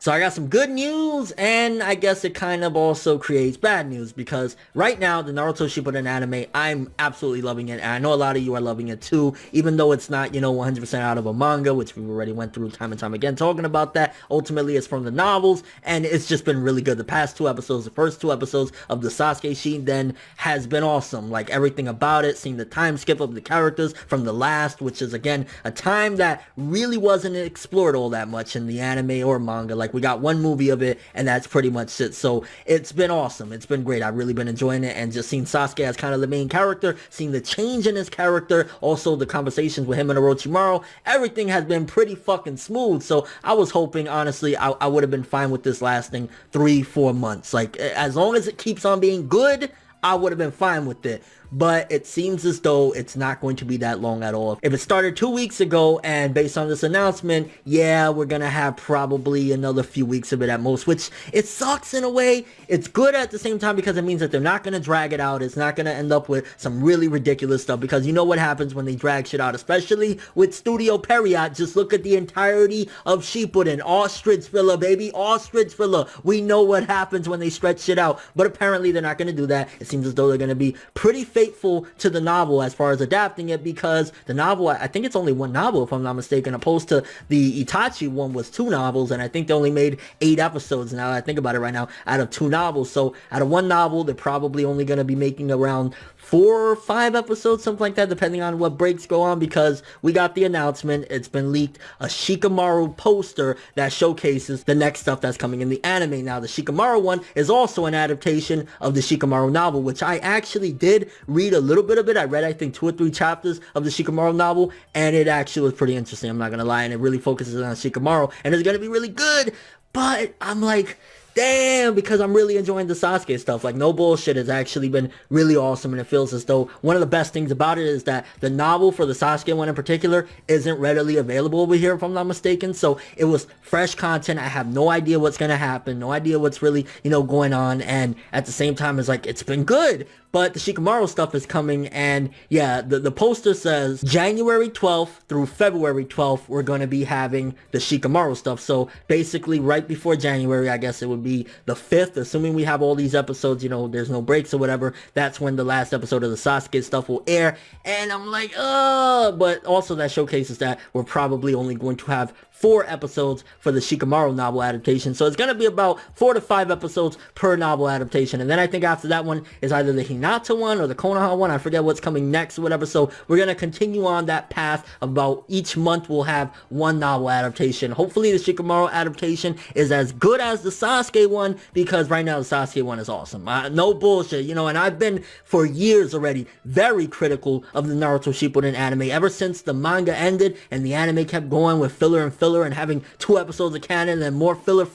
So I got some good news, and I guess it kind of also creates bad news, because right now, the Naruto Shippuden anime, I'm absolutely loving it, and I know a lot of you are loving it too, even though it's not, 100% out of a manga, which we already went through time and time again talking about that. Ultimately, it's from the novels, and it's just been really good. The past two episodes, the first two episodes of the Sasuke Shiden has been awesome. Like, everything about it, seeing the time skip of the characters from the last, which is, again, a time that really wasn't explored all that much in the anime or manga. Like, we got one movie of it, and that's pretty much it. So it's been awesome. It's been great. I've really been enjoying it, and just seeing Sasuke as kind of the main character, seeing the change in his character, also the conversations with him and Orochimaru, everything has been pretty fucking smooth. So I was hoping, honestly, I would have been fine with this lasting 3-4 months. Like, as long as it keeps on being good, I would have been fine with it. But it seems as though it's not going to be that long at all. If it started 2 weeks ago, and based on this announcement, yeah, we're gonna have probably another few weeks of it at most, which it sucks in a way. It's good at the same time, because it means that they're not gonna drag it out. It's not gonna end up with some really ridiculous stuff, because you know what happens when they drag shit out, especially with Studio Period. Just look at the entirety of Shippuden. Ostrich filler, baby. Ostrich filler. We know what happens when they stretch shit out, but apparently they're not gonna do that. It seems as though they're gonna be pretty faithful to the novel as far as adapting it, because the novel, I think it's only one novel if I'm not mistaken, opposed to the Itachi one was 2 novels, and I think they only made 8 episodes, now I think about it right now, out of 2 novels. So out of one novel, they're probably only going to be making around 4 or 5 episodes, something like that, depending on what breaks go on, because we got the announcement, it's been leaked, a Shikamaru poster that showcases the next stuff that's coming in the anime. Now, the Shikamaru one is also an adaptation of the Shikamaru novel, which I actually did read a little bit of it. I read, I think, 2 or 3 chapters of the Shikamaru novel, and it actually was pretty interesting, I'm not gonna lie, and it really focuses on Shikamaru, and it's gonna be really good. But I'm like, damn, because I'm really enjoying the Sasuke stuff. Like, no bullshit, it's actually been really awesome, and it feels as though one of the best things about it is that the novel for the Sasuke one in particular isn't readily available over here, if I'm not mistaken. So it was fresh content. I have no idea what's gonna happen, no idea what's really, going on, and at the same time, it's like, it's been good. But the Shikamaru stuff is coming, and yeah, the poster says January 12th through February 12th, we're going to be having the Shikamaru stuff. So basically right before January, I guess it would be the 5th, assuming we have all these episodes, there's no breaks or whatever. That's when the last episode of the Sasuke stuff will air. And I'm like, but also that showcases that we're probably only going to have 4 episodes for the Shikamaru novel adaptation. So it's going to be about 4 to 5 episodes per novel adaptation. And then I think after that one is either the Hinata one or the Konoha one. I forget what's coming next or whatever. So we're going to continue on that path. About each month we'll have one novel adaptation. Hopefully the Shikamaru adaptation is as good as the Sasuke one, because right now the Sasuke one is awesome. No bullshit, and I've been for years already very critical of the Naruto Shippuden anime ever since the manga ended and the anime kept going with filler and filler and having 2 episodes of canon and more filler.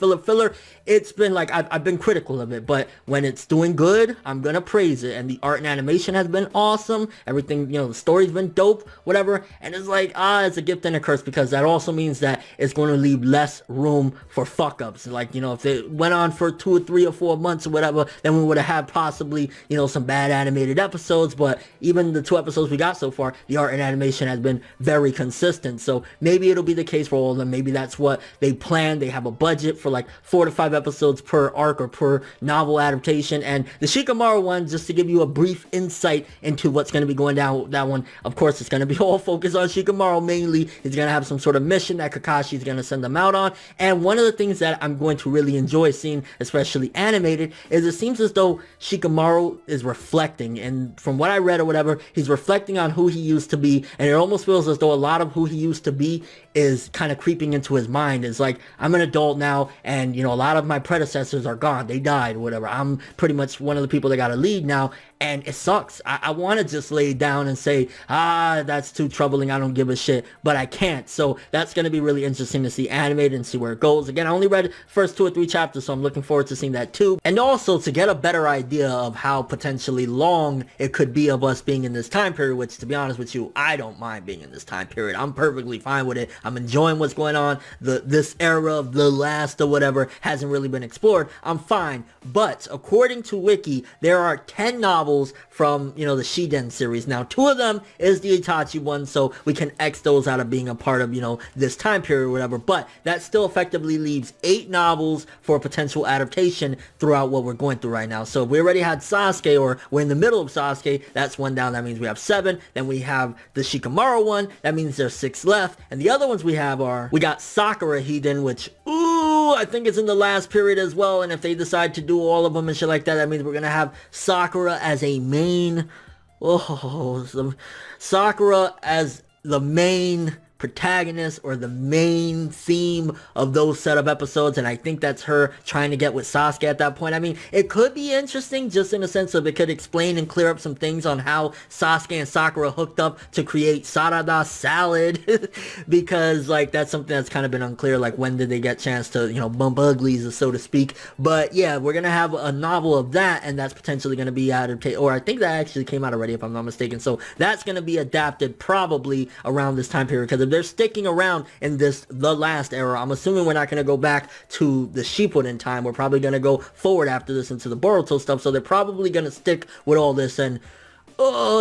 It's been like, I've been critical of it, but when it's doing good, I'm gonna praise it. And the art and animation has been awesome. Everything, the story's been dope, whatever. And it's like, it's a gift and a curse, because that also means that it's going to leave less room for fuck ups. Like, if it went on for 2 or 3 or 4 months or whatever, then we would have had possibly, some bad animated episodes. But even the 2 episodes we got so far, the art and animation has been very consistent. So maybe it'll be the case for all of them. Maybe that's what they plan. They have a budget for like 4 to 5 episodes per arc or per novel adaptation. And the Shikamaru one, just to give you a brief insight into what's going to be going down with that one, of course it's going to be all focused on Shikamaru mainly. He's going to have some sort of mission that Kakashi is going to send them out on. And one of the things that I'm going to really enjoy seeing, especially animated, is it seems as though Shikamaru is reflecting, and from what I read or whatever, he's reflecting on who he used to be, and it almost feels as though a lot of who he used to be is kind of creeping into his mind. It's like, I'm an adult now, and a lot of my predecessors are gone, they died, whatever. I'm pretty much one of the people that got to lead now, and it sucks. I want to just lay down and say, that's too troubling, I don't give a shit, but I can't. So that's going to be really interesting to see animated and see where it goes. Again, I only read the first 2 or 3 chapters, so I'm looking forward to seeing that too. And also to get a better idea of how potentially long it could be of us being in this time period, which, to be honest with you, I don't mind being in this time period. I'm perfectly fine with it. I'm enjoying what's going on. This era of the last or whatever hasn't really been explored. I'm fine. But according to Wiki, there are 10 novels novels from, you know, the Shiden series. Now, 2 of them is the Itachi one, so we can X those out of being a part of, you know, this time period or whatever, but that still effectively leaves 8 novels for potential adaptation throughout what we're going through right now. So if we already had Sasuke, or we're in the middle of Sasuke, that's 1 down. That means we have 7. Then we have the Shikamaru one. That means there's 6 left. And the other ones we have are, we got Sakura Hiden, which, ooh, I think it's in the last period as well. And if they decide to do all of them and shit like that, that means we're going to have Sakura as a main, Sakura as the main protagonist or the main theme of those set of episodes, and I think that's her trying to get with Sasuke at that point. I mean, it could be interesting just in the sense of it could explain and clear up some things on how Sasuke and Sakura hooked up to create Sarada salad because like that's something that's kind of been unclear, like when did they get chance to, you know, bump uglies, so to speak. But yeah, we're gonna have a novel of that, and that's potentially gonna be adapted, or I think that actually came out already if I'm not mistaken, so that's gonna be adapted probably around this time period, because if they're sticking around in this the last era, I'm assuming we're not going to go back to the Shippuden time. We're probably going to go forward after this into the Boruto stuff, so they're probably going to stick with all this, and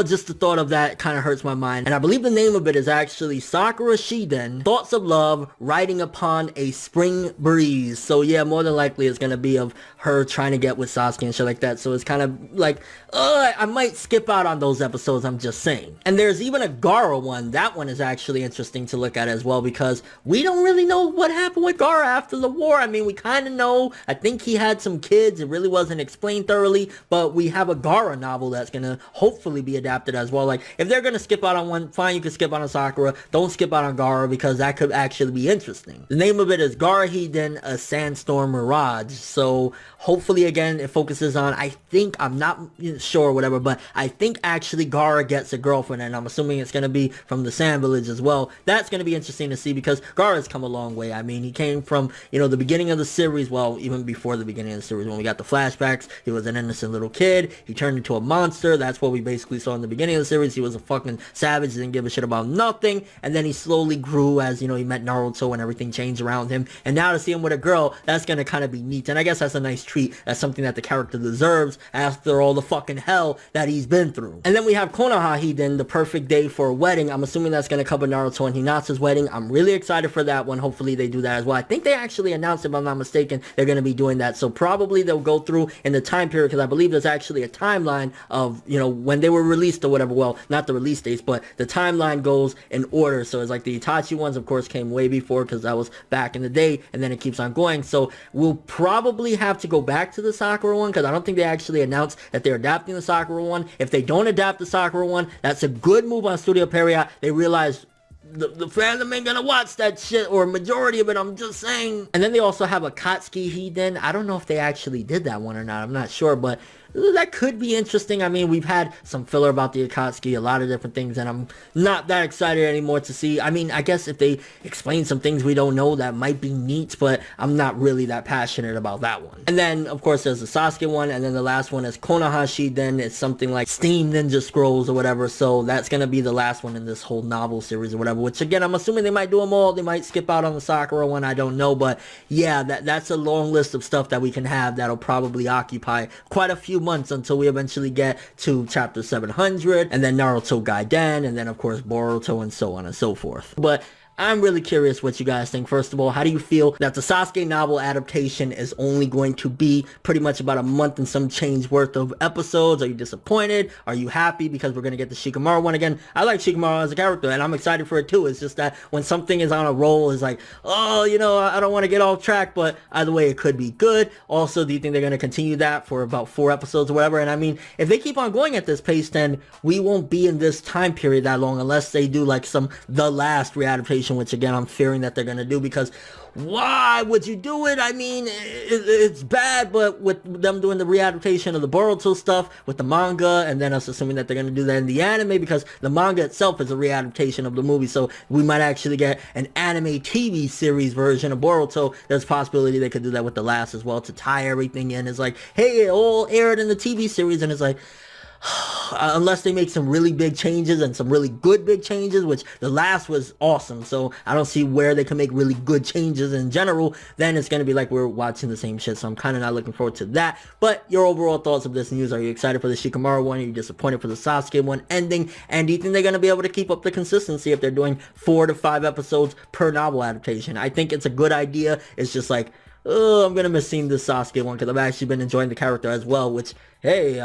just the thought of that kind of hurts my mind. And I believe the name of it is actually Sakura Shiden, Thoughts of Love, Riding Upon a Spring Breeze. So yeah, more than likely it's going to be of her trying to get with Sasuke and shit like that. So it's kind of like, I might skip out on those episodes, I'm just saying. And there's even a Gaara one. That one is actually interesting to look at as well, because we don't really know what happened with Gaara after the war. I mean, we kind of know. I think he had some kids. It really wasn't explained thoroughly, but we have a Gaara novel that's going to hopefully be adapted as well. Like, if they're going to skip out on one, fine, you can skip out on Sakura. Don't skip out on Gaara, because that could actually be interesting. The name of it is Gaara Hiden, A Sandstorm Mirage. So hopefully, again, it focuses on, I think, I'm not sure or whatever, but I think actually Gaara gets a girlfriend, and I'm assuming it's going to be from the Sand Village as well. That's going to be interesting to see, because Gaara's come a long way. I mean, he came from, you know, the beginning of the series, well, even before the beginning of the series, when we got the flashbacks, he was an innocent little kid. He turned into a monster. That's what we basically saw in the beginning of the series. He was a fucking savage, didn't give a shit about nothing, and then he slowly grew as, you know, he met Naruto and everything changed around him, and now to see him with a girl, that's going to kind of be neat, and I guess that's a nice treat. That's something that the character deserves after all the fucking hell that he's been through. And then we have Konoha Hiden, The Perfect Day for a Wedding. I'm assuming that's going to cover Naruto and Hinata's wedding. I'm really excited for that one. Hopefully they do that as well. I think they actually announced, if I'm not mistaken, they're going to be doing that. So probably they'll go through in the time period, because I believe there's actually a timeline of, you know, when they were released or whatever. Well, not the release dates, but the timeline goes in order. So it's like the Itachi ones, of course, came way before, because that was back in the day, and then it keeps on going. So we'll probably have to go back to the Sakura one, because I don't think they actually announced that they're adapting the Sakura one. If they don't adapt the Sakura one, that's a good move on Studio Pierrot. They realize the fandom ain't gonna watch that shit, or majority of it, I'm just saying. And then they also have a Katsuki Hiden. I don't know if they actually did that one or not. I'm not sure, but that could be interesting. I mean, we've had some filler about the Akatsuki, a lot of different things, and I'm not that excited anymore to see. I mean, I guess if they explain some things we don't know, that might be neat, but I'm not really that passionate about that one. And then, of course, there's the Sasuke one, and then the last one is Konoha Shiden. It's something like Steam Ninja Scrolls or whatever, so that's going to be the last one in this whole novel series or whatever, which, again, I'm assuming they might do them all. They might skip out on the Sakura one, I don't know, but yeah, that's a long list of stuff that we can have that'll probably occupy quite a few months until we eventually get to chapter 700, and then Naruto Gaiden, and then of course Boruto, and so on and so forth. But I'm really curious what you guys think. First of all, how do you feel that the Sasuke novel adaptation is only going to be pretty much about a month and some change worth of episodes? Are you disappointed? Are you happy because we're going to get the Shikamaru one again? I like Shikamaru as a character, and I'm excited for it too. It's just that when something is on a roll, it's like, oh, you know, I don't want to get off track, but either way, it could be good. Also, do you think they're going to continue that for about 4 episodes or whatever? And I mean, if they keep on going at this pace, then we won't be in this time period that long, unless they do like some The Last readaptation, which again I'm fearing that they're gonna do, because why would you do it? I mean, it's bad, but with them doing the readaptation of the Boruto stuff with the manga, and then us assuming that they're gonna do that in the anime, because the manga itself is a readaptation of the movie, so we might actually get an anime TV series version of Boruto. There's a possibility they could do that with The Last as well, to tie everything in. It's like, hey, it all aired in the TV series, and it's like, unless they make some really big changes and some really good big changes, which the last was awesome, so I don't see where they can make really good changes in general, then it's gonna be like we're watching the same shit, so I'm kind of not looking forward to that. But your overall thoughts of this news, are you excited for the Shikamaru one? Are you disappointed for the Sasuke one ending? And do you think they're gonna be able to keep up the consistency if they're doing 4 to 5 episodes per novel adaptation? I think it's a good idea. It's just like, oh, I'm gonna miss seeing this Sasuke one because I've actually been enjoying the character as well, which, hey,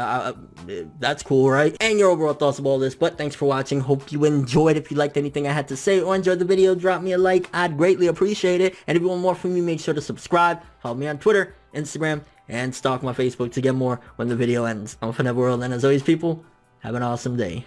that's cool, right? And your overall thoughts of all this. But thanks for watching. Hope you enjoyed. If you liked anything I had to say or enjoyed the video, drop me a like. I'd greatly appreciate it. And if you want more from me, make sure to subscribe. Follow me on Twitter, Instagram, and stalk my Facebook to get more when the video ends. I'm ForneverWorld, and as always, people, have an awesome day.